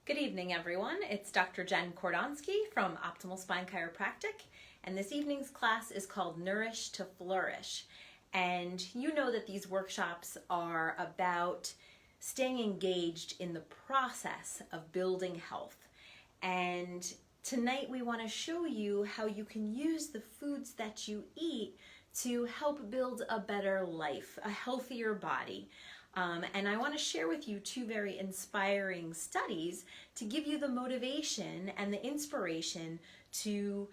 Good evening, everyone. It's Dr. Jen Kordonsky from Optimal Spine Chiropractic, and this evening's class is called Nourish to Flourish. And you know that these workshops are about staying engaged in the process of building health. And tonight we want to show you how you can use the foods that you eat to help build a better life, a healthier body. And I want to share with you two very inspiring studies to give you the motivation and the inspiration to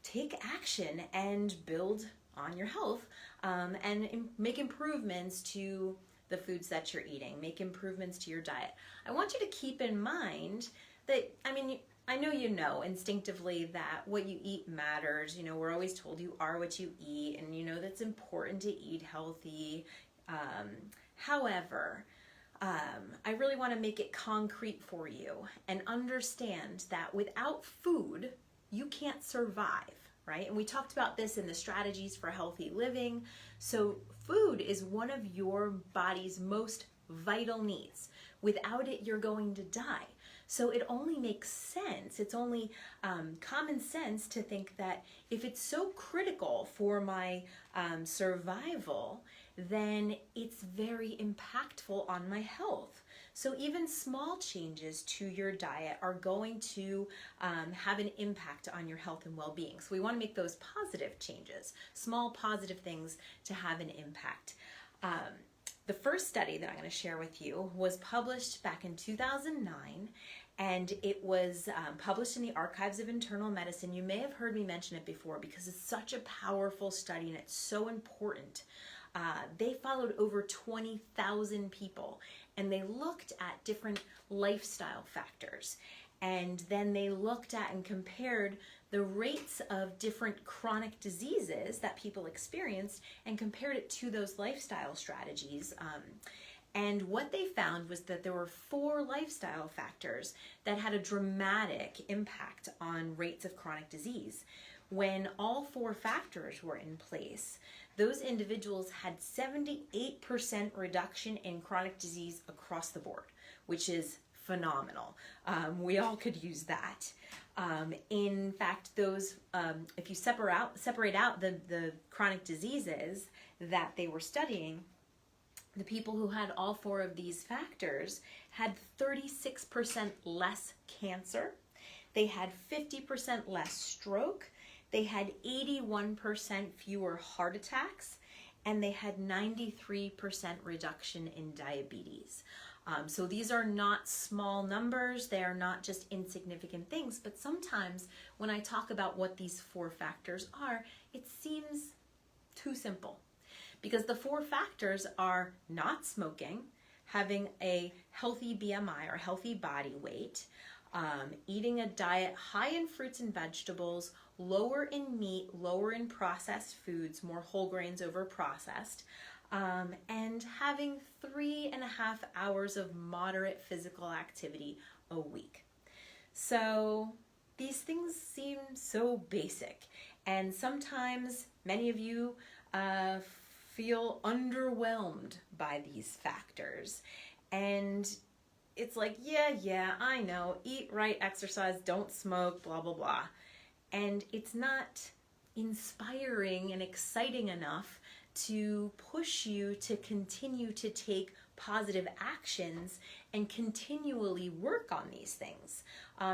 take action and build on your health and make improvements to the foods that you're eating, make improvements to your diet. I want you to keep in mind that, I know you know instinctively that what you eat matters. You know, we're always told you are what you eat, and you know that's important to eat healthy. However, I really want to make it concrete for you and understand that without food, you can't survive, right? And we talked about this in the strategies for healthy living. So food is one of your body's most vital needs. Without it, you're going to die. So it only makes sense, it's only common sense to think that if it's so critical for my survival, then it's very impactful on my health. So even small changes to your diet are going to have an impact on your health and well-being. So we want to make those positive changes, small positive things to have an impact. The first study that I'm going to share with you was published back in 2009, and it was published in the Archives of Internal Medicine. You may have heard me mention it before because it's such a powerful study and it's so important. They followed over 20,000 people, and they looked at different lifestyle factors. And then they looked at and compared the rates of different chronic diseases that people experienced and compared it to those lifestyle strategies. And what they found was that there were 4 lifestyle factors that had a dramatic impact on rates of chronic disease. When all 4 factors were in place, those individuals had 78% reduction in chronic disease across the board, which is phenomenal. We all could use that. In fact, those if you separate out the chronic diseases that they were studying, the people who had all 4 of these factors had 36% less cancer, they had 50% less stroke, they had 81% fewer heart attacks, and they had 93% reduction in diabetes. So these are not small numbers, they are not just insignificant things, but sometimes when I talk about what these 4 factors are, it seems too simple. Because the 4 factors are not smoking, having a healthy BMI or healthy body weight, eating a diet high in fruits and vegetables, lower in meat, lower in processed foods, more whole grains over processed, and having 3.5 hours of moderate physical activity a week. So these things seem so basic, and sometimes many of you feel underwhelmed by these factors. And it's like, yeah, I know, eat right, exercise, don't smoke, blah, blah, blah. And it's not inspiring and exciting enough to push you to continue to take positive actions and continually work on these things.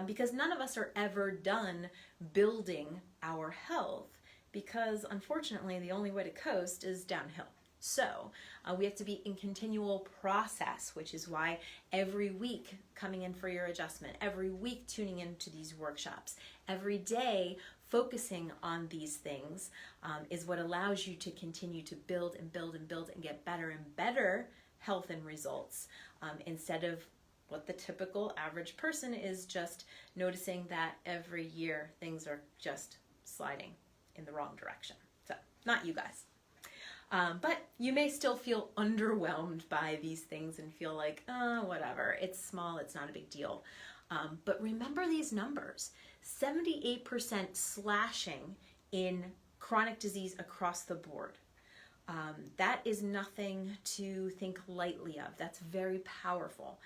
Because none of us are ever done building our health, because unfortunately the only way to coast is downhill. So we have to be in continual process, which is why every week coming in for your adjustment, every week tuning into these workshops, every day focusing on these things is what allows you to continue to build and build and build and get better and better health and results, instead of what the typical average person is just noticing that every year things are just sliding in the wrong direction. So, not you guys. But you may still feel underwhelmed by these things and feel like, oh, whatever, it's small, it's not a big deal. But remember these numbers, 78% slashing in chronic disease across the board. That is nothing to think lightly of. That's very powerful.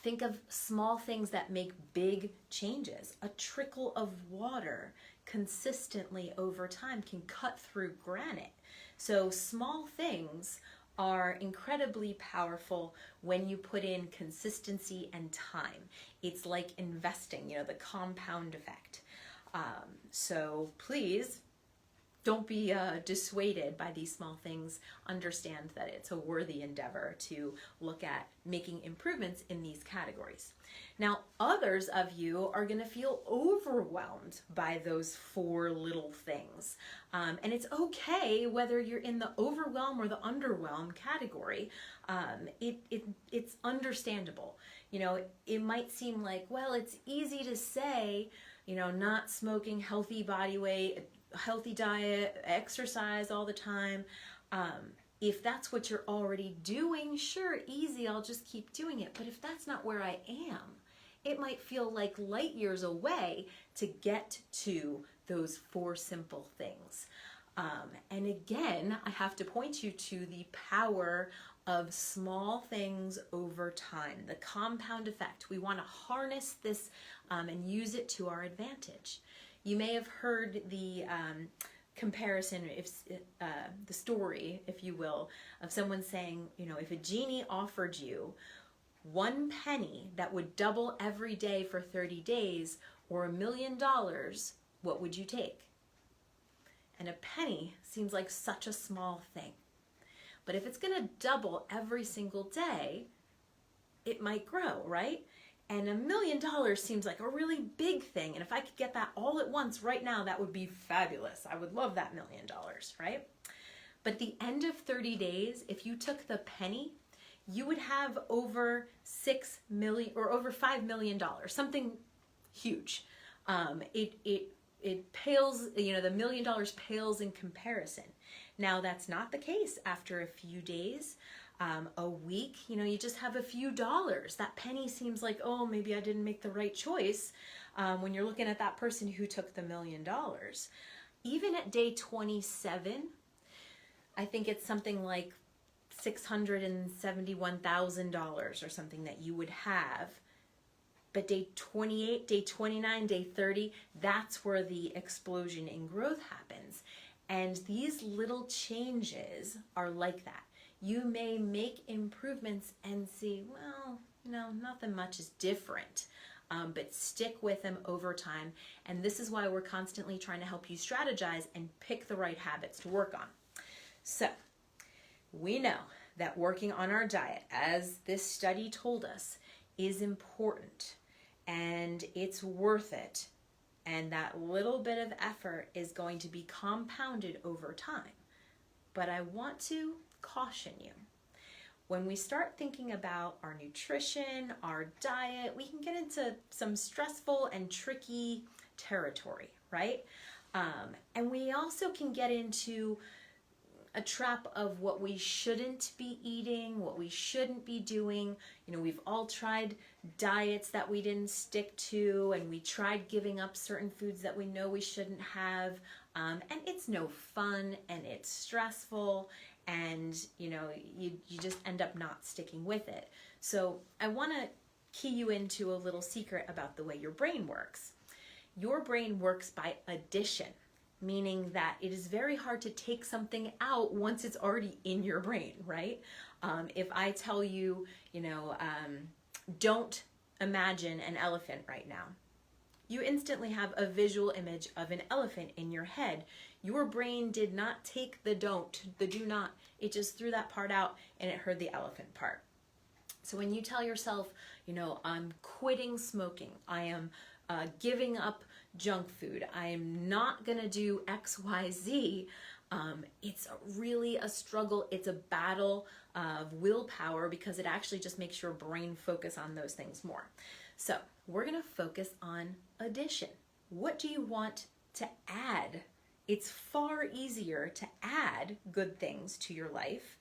Think of small things that make big changes. A trickle of water consistently over time can cut through granite. So small things are incredibly powerful when you put in consistency and time. It's like investing, the compound effect. So please don't be dissuaded by these small things. Understand that it's a worthy endeavor to look at making improvements in these categories. Now, others of you are going to feel overwhelmed by those 4 little things. And it's okay whether you're in the overwhelm or the underwhelm category. It's understandable. It might seem like, well, it's easy to say, not smoking, healthy body weight, healthy diet, exercise all the time. If that's what you're already doing, sure, easy, I'll just keep doing it. But if that's not where I am, it might feel like light years away to get to those 4 simple things. And again, I have to point you to the power of small things over time, the compound effect. We want to harness this and use it to our advantage. You may have heard the comparison, the story, if you will, of someone saying, if a genie offered you 1 penny that would double every day for 30 days or $1 million, what would you take? And a penny seems like such a small thing. But if it's going to double every single day, it might grow, right? And $1 million seems like a really big thing. And if I could get that all at once right now, that would be fabulous. I would love that $1 million, right? But at the end of 30 days, if you took the penny, you would have over $6 million or over $5 million, something huge. It pales, the $1 million pales in comparison. Now that's not the case after a few days. A week, you just have a few dollars. That penny seems like, oh, maybe I didn't make the right choice when you're looking at that person who took the $1 million. Even at day 27, I think it's something like $671,000 or something that you would have. But day 28, day 29, day 30, that's where the explosion in growth happens. And these little changes are like that. You may make improvements and see, well, nothing much is different, but stick with them over time. And this is why we're constantly trying to help you strategize and pick the right habits to work on. So we know that working on our diet, as this study told us, is important and it's worth it. And that little bit of effort is going to be compounded over time. But I want to caution you. When we start thinking about our nutrition, our diet, we can get into some stressful and tricky territory, right? And we also can get into a trap of what we shouldn't be eating, what we shouldn't be doing. We've all tried diets that we didn't stick to, and we tried giving up certain foods that we know we shouldn't have. And it's no fun, and it's stressful, and you just end up not sticking with it. So I want to key you into a little secret about the way your brain works. Your brain works by addition, meaning that it is very hard to take something out once it's already in your brain, right? If I tell you, don't imagine an elephant right now, you instantly have a visual image of an elephant in your head. Your brain did not take the do not. It just threw that part out and it heard the elephant part. So when you tell yourself, I'm quitting smoking, I am giving up junk food, I am not going to do X, Y, Z, it's really a struggle. It's a battle of willpower because it actually just makes your brain focus on those things more. So we're going to focus on addition. What do you want to add? It's far easier to add good things to your life,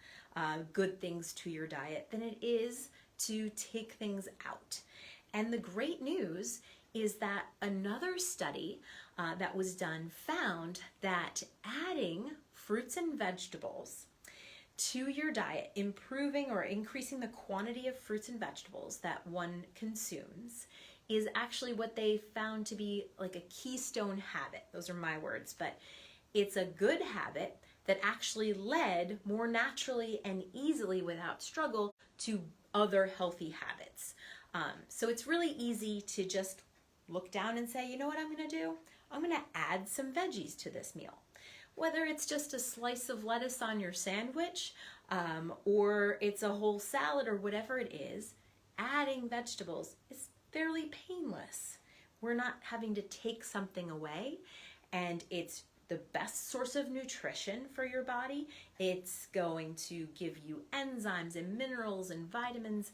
good things to your diet, than it is to take things out. And the great news is that another study that was done found that adding fruits and vegetables to your diet, improving or increasing the quantity of fruits and vegetables that one consumes is actually what they found to be like a keystone habit. Those are my words, but it's a good habit that actually led more naturally and easily without struggle to other healthy habits. So it's really easy to just look down and say, you know what I'm going to do? I'm going to add some veggies to this meal. Whether it's just a slice of lettuce on your sandwich, or it's a whole salad or whatever it is, adding vegetables is fairly painless. We're not having to take something away, and it's the best source of nutrition for your body. It's going to give you enzymes and minerals and vitamins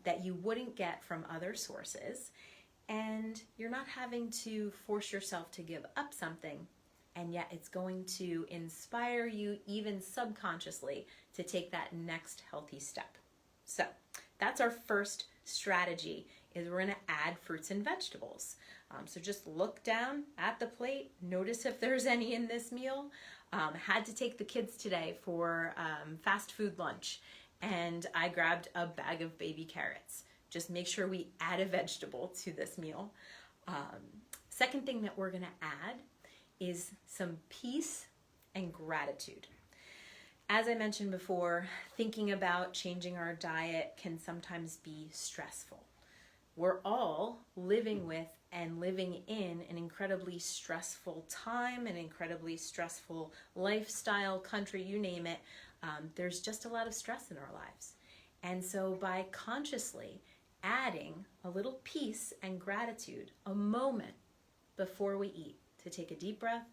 that you wouldn't get from other sources. And you're not having to force yourself to give up something, and yet it's going to inspire you even subconsciously to take that next healthy step. So that's our first strategy, is we're going to add fruits and vegetables. So just look down at the plate, notice if there's any in this meal. Had to take the kids today for fast food lunch, and I grabbed a bag of baby carrots. Just make sure we add a vegetable to this meal. Second thing that we're going to add is some peace and gratitude. As I mentioned before, thinking about changing our diet can sometimes be stressful. We're all living with and living in an incredibly stressful time, an incredibly stressful lifestyle, country, you name it. There's just a lot of stress in our lives. And so by consciously adding a little peace and gratitude, a moment before we eat, to take a deep breath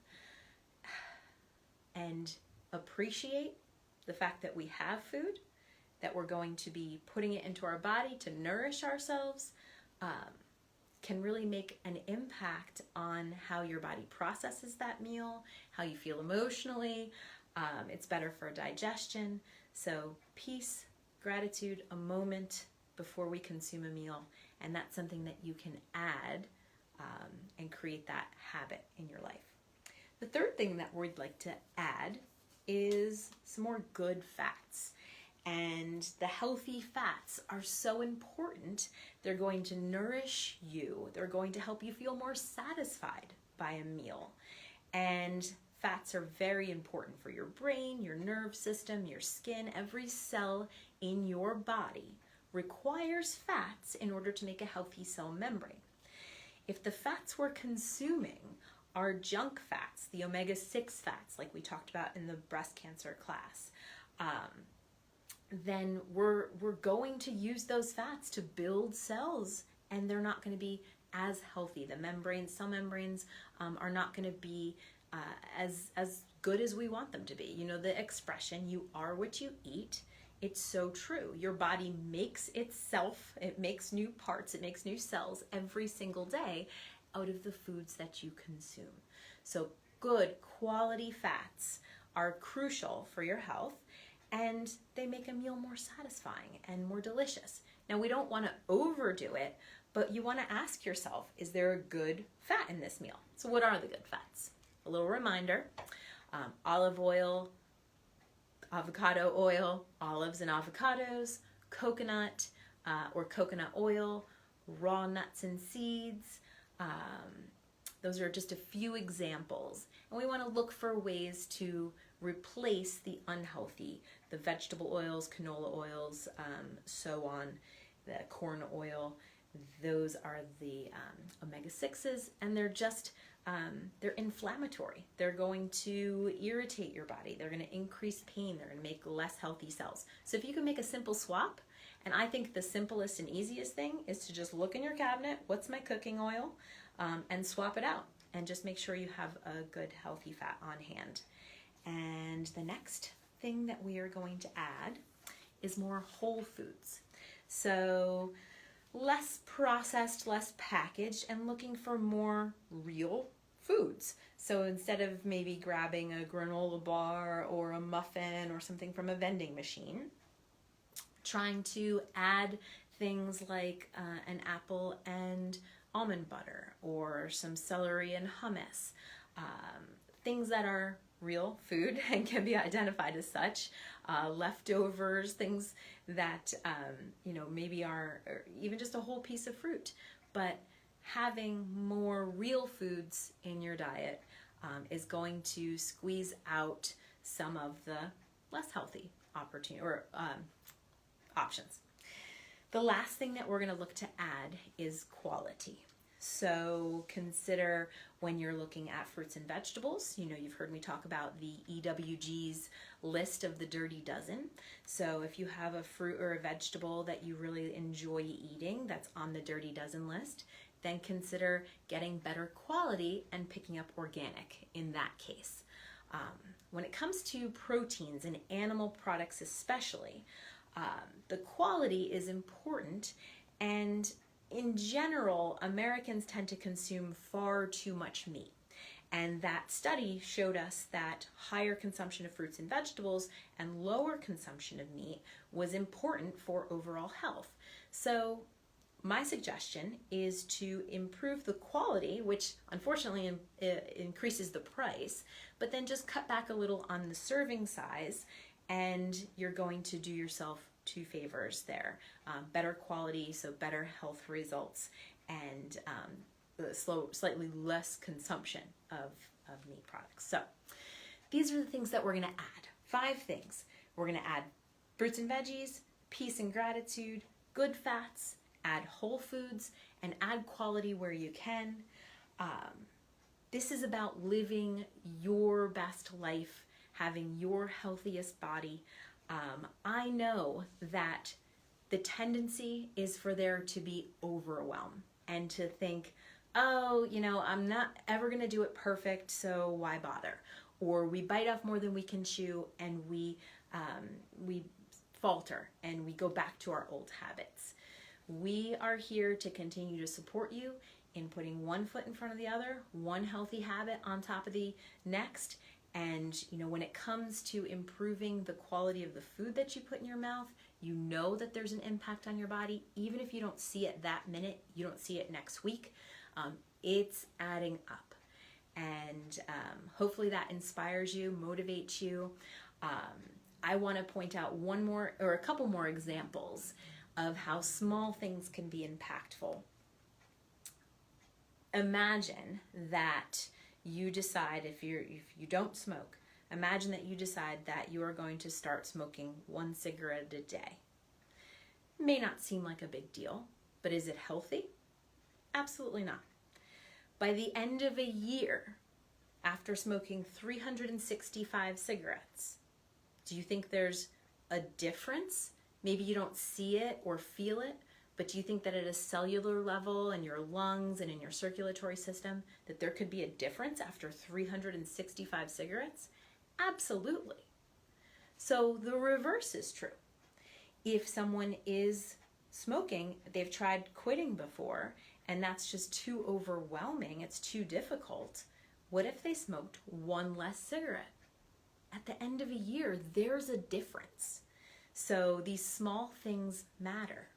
and appreciate the fact that we have food, that we're going to be putting it into our body to nourish ourselves, can really make an impact on how your body processes that meal, how you feel emotionally. It's better for digestion. So peace, gratitude, a moment before we consume a meal, and that's something that you can add and create that habit in your life. The third thing that we'd like to add is some more good fats. And the healthy fats are so important. They're going to nourish you. They're going to help you feel more satisfied by a meal. And fats are very important for your brain, your nerve system, your skin. Every cell in your body requires fats in order to make a healthy cell membrane. If the fats we're consuming are junk fats, the omega-6 fats, like we talked about in the breast cancer class, then we're going to use those fats to build cells, and they're not going to be as healthy. The membranes, cell membranes, are not going to be as good as we want them to be. You know the expression, you are what you eat. It's so true. Your body makes itself, it makes new parts, it makes new cells every single day out of the foods that you consume. So good quality fats are crucial for your health, and they make a meal more satisfying and more delicious. Now, we don't want to overdo it, but you want to ask yourself, is there a good fat in this meal? So what are the good fats? A little reminder, olive oil, avocado oil, olives and avocados, coconut or coconut oil, raw nuts and seeds. Those are just a few examples. And we want to look for ways to replace the unhealthy, the vegetable oils, canola oils, so on, the corn oil. Those are the omega-6s, and they're just, they're inflammatory. They're going to irritate your body. They're going to increase pain. They're going to make less healthy cells. So if you can make a simple swap, and I think the simplest and easiest thing is to just look in your cabinet, what's my cooking oil, and swap it out, and just make sure you have a good healthy fat on hand. And the next thing that we are going to add is more whole foods. So less processed, less packaged, and looking for more real foods. So instead of maybe grabbing a granola bar or a muffin or something from a vending machine, trying to add things like an apple and almond butter, or some celery and hummus, things that are real food and can be identified as such. Leftovers, things that, maybe are or even just a whole piece of fruit. But having more real foods in your diet is going to squeeze out some of the less healthy options. The last thing that we're going to look to add is quality. So consider when you're looking at fruits and vegetables, you've heard me talk about the EWG's list of the dirty dozen. So if you have a fruit or a vegetable that you really enjoy eating that's on the dirty dozen list, then consider getting better quality and picking up organic in that case. When it comes to proteins and animal products especially, the quality is important, and in general, Americans tend to consume far too much meat. And that study showed us that higher consumption of fruits and vegetables and lower consumption of meat was important for overall health. So my suggestion is to improve the quality, which unfortunately increases the price, but then just cut back a little on the serving size, and you're going to do yourself two favors there. Better quality, so better health results, and slightly less consumption of meat products. So these are the things that we're going to add. 5 things. We're going to add fruits and veggies, peace and gratitude, good fats, add whole foods, and add quality where you can. This is about living your best life, having your healthiest body. I know that the tendency is for there to be overwhelm and to think, oh, I'm not ever going to do it perfect, so why bother? Or we bite off more than we can chew, and we falter and we go back to our old habits. We are here to continue to support you in putting one foot in front of the other, one healthy habit on top of the next. And when it comes to improving the quality of the food that you put in your mouth, that there's an impact on your body. Even if you don't see it that minute, you don't see it next week, it's adding up. And hopefully that inspires you, motivates you. I want to point out a couple more examples of how small things can be impactful. Imagine that you decide, if you don't smoke, imagine that you decide that you are going to start smoking 1 cigarette a day. It may not seem like a big deal, but is it healthy? Absolutely not. By the end of a year, after smoking 365 cigarettes, do you think there's a difference? Maybe you don't see it or feel it, but do you think that at a cellular level in your lungs and in your circulatory system that there could be a difference after 365 cigarettes? Absolutely. So the reverse is true. If someone is smoking, they've tried quitting before, and that's just too overwhelming, it's too difficult, what if they smoked 1 less cigarette? At the end of a year, there's a difference. So these small things matter.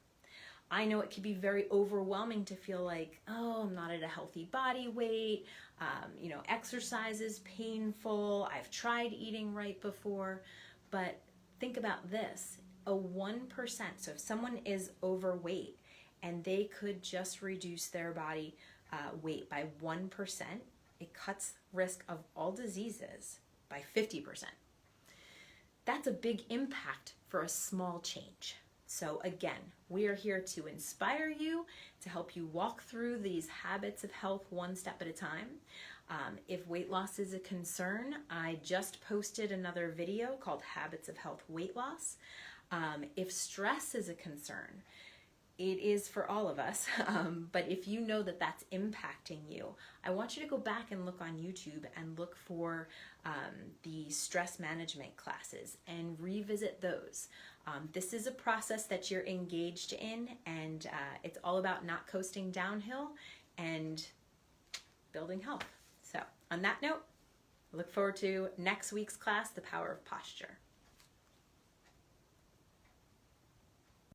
I know it can be very overwhelming to feel like, oh, I'm not at a healthy body weight, exercise is painful, I've tried eating right before, but think about this, a 1%, so if someone is overweight and they could just reduce their body weight by 1%, it cuts risk of all diseases by 50%. That's a big impact for a small change. So again, we are here to inspire you, to help you walk through these habits of health one step at a time. If weight loss is a concern, I just posted another video called Habits of Health Weight Loss. If stress is a concern, it is for all of us, but if you know that that's impacting you, I want you to go back and look on YouTube and look for the stress management classes and revisit those. This is a process that you're engaged in, and it's all about not coasting downhill and building health. So on that note, I look forward to next week's class, The Power of Posture.